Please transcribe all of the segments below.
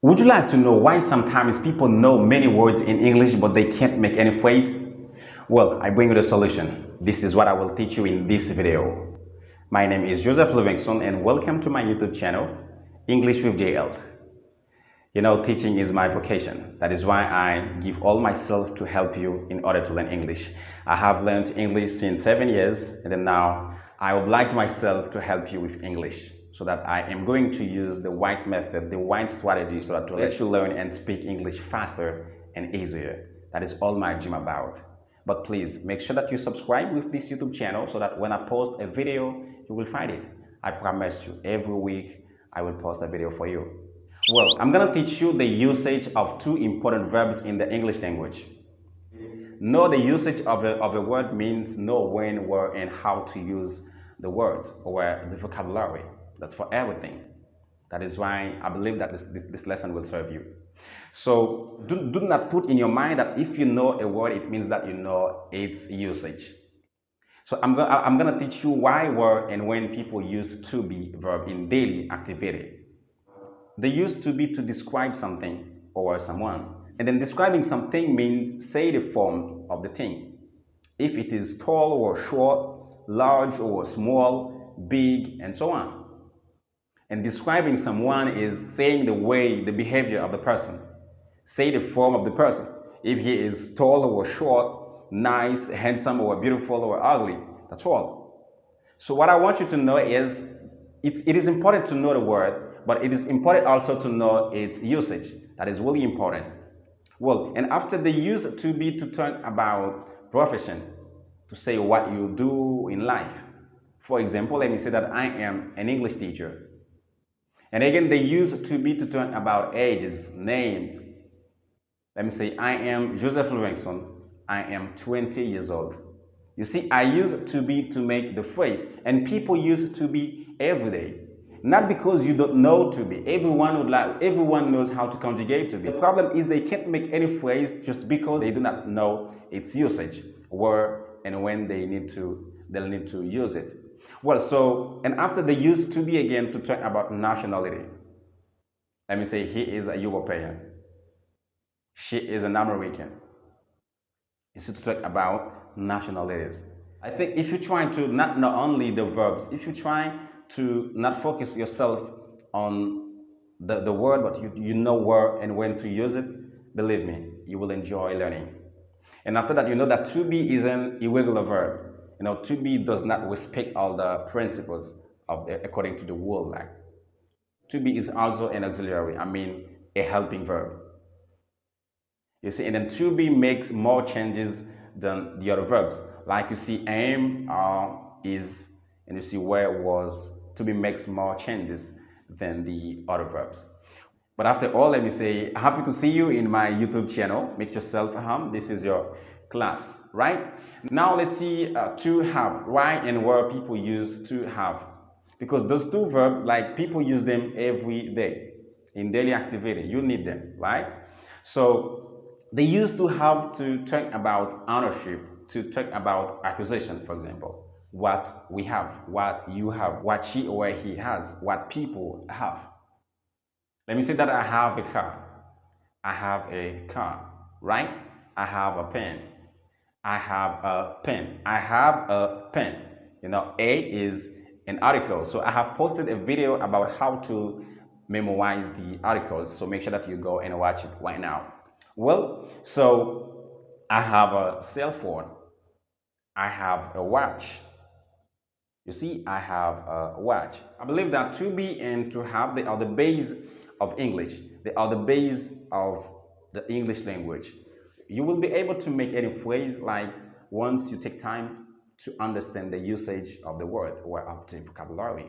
Would you like to know why sometimes people know many words in English but they can't make any phrase? Well, I bring you the solution. This is what I will teach you in this video. My name is Joseph Livingston and welcome to my YouTube channel, English with JL. You know, teaching is my vocation. That is why I give all myself to help you in order to learn English. I have learned English since 7 years, and then now I would like myself to help you with English so that I am going to use the right method, the right strategy so that to let you learn and speak English faster and easier. That is all my dream about. But please make sure that you subscribe with this YouTube channel so that when I post a video, you will find it. I promise you, every week I will post a video for you. Well, I'm going to teach you the usage of two important verbs in the English language. Know the usage of a word means know when, where, and how to use the word or the vocabulary. That's for everything. That is why I believe that this lesson will serve you. So do not put in your mind that if you know a word, it means that you know its usage. So I'm going to teach you why, where, and when people use to be verb in daily activity. They use to be to describe something or someone. And then describing something means say the form of the thing. If it is tall or short, large or small, big, and so on. And describing someone is saying the way, the behavior of the person. Say the form of the person. If he is tall or short, nice, handsome or beautiful or ugly, that's all. So what I want you to know is it is important to know the word, but it is important also to know its usage. That is really important. Well, and after they use to be to talk about profession, to say what you do in life. For example, let me say that I am an English teacher. And again, they use to be to talk about ages, names. Let me say I am Joseph Livingston. I am 20 years old. You see, I use to be to make the phrase, and people use to be every day. Not because you don't know to be. Everyone knows how to conjugate to be. The problem is they can't make any phrase just because they do not know its usage, where and when they'll need to use it. Well, so and after they use to be again to talk about nationality. Let me say he is a European. She is an American. It's to talk about nationalities. I think if you're trying to not know only the verbs, if you're trying to not focus yourself on the word, but you know where and when to use it, believe me, you will enjoy learning. And after that, you know that to be is an irregular verb. You know, to be does not respect all the principles according to the world. Like to be is also an auxiliary. I mean, a helping verb. You see, and then to be makes more changes than the other verbs. Like you see, am, are, is, and you see where was. To be makes more changes than the other verbs. But after all, let me say, happy to see you in my YouTube channel. Make yourself at home. This is your class, right? Now let's see to have, why and where people use to have. Because those two verbs, like people use them every day in daily activity. You need them, right? So they used to have to talk about ownership, to talk about acquisition, for example. What we have, what you have, what she or he has, what people have. Let me say that I have a car. I have a car, right? I have a pen. I have a pen. I have a pen. You know, A is an article. So I have posted a video about how to memorize the articles. So make sure that you go and watch it right now. Well, so I have a cell phone. I have a watch. You see, I have a watch. I believe that to be and to have, they are the base of English. They are the base of the English language. You will be able to make any phrase like once you take time to understand the usage of the word or of the vocabulary,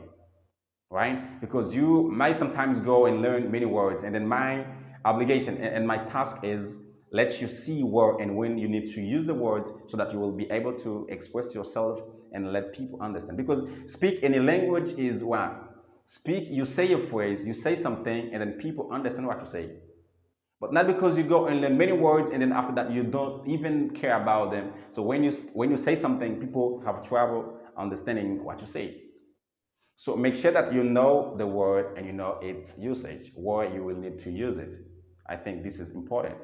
right? Because you might sometimes go and learn many words, and then my obligation and my task is let you see where and when you need to use the words so that you will be able to express yourself and let people understand. Because speak any language is what? Speak, you say a phrase, you say something, and then people understand what you say. But not because you go and learn many words and then after that you don't even care about them. So when you say something, people have trouble understanding what you say. So make sure that you know the word and you know its usage, where you will need to use it. I think this is important.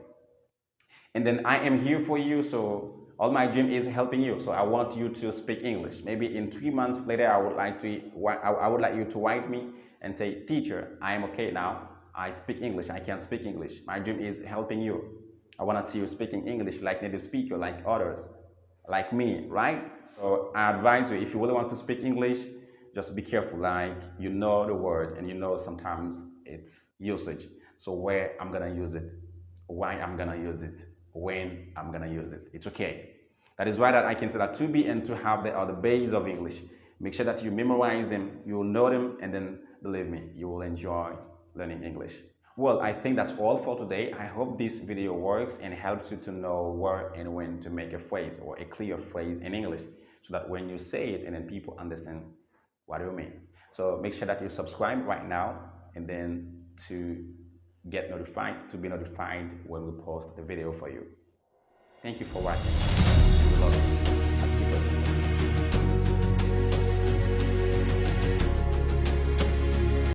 And then I am here for you. So all my dream is helping you. So I want you to speak English. Maybe in 3 months later, I would like you to write me and say, teacher, I am okay now. I speak English. I can speak English. My dream is helping you. I want to see you speaking English like native speaker, like others, like me, right? So I advise you, if you really want to speak English, just be careful, like you know the word and you know sometimes it's usage. So where I'm gonna use it, why I'm gonna use it, when I'm gonna use it. It's okay. That is why that I can say that to be and to have are the base of English. Make sure that you memorize them, you will know them, and then believe me, you will enjoy learning English. Well, I think that's all for today. I hope this video works and helps you to know where and when to make a phrase or a clear phrase in English so that when you say it and then people understand what you mean. So make sure that you subscribe right now and then to be notified when we post the video for you. Thank you for watching.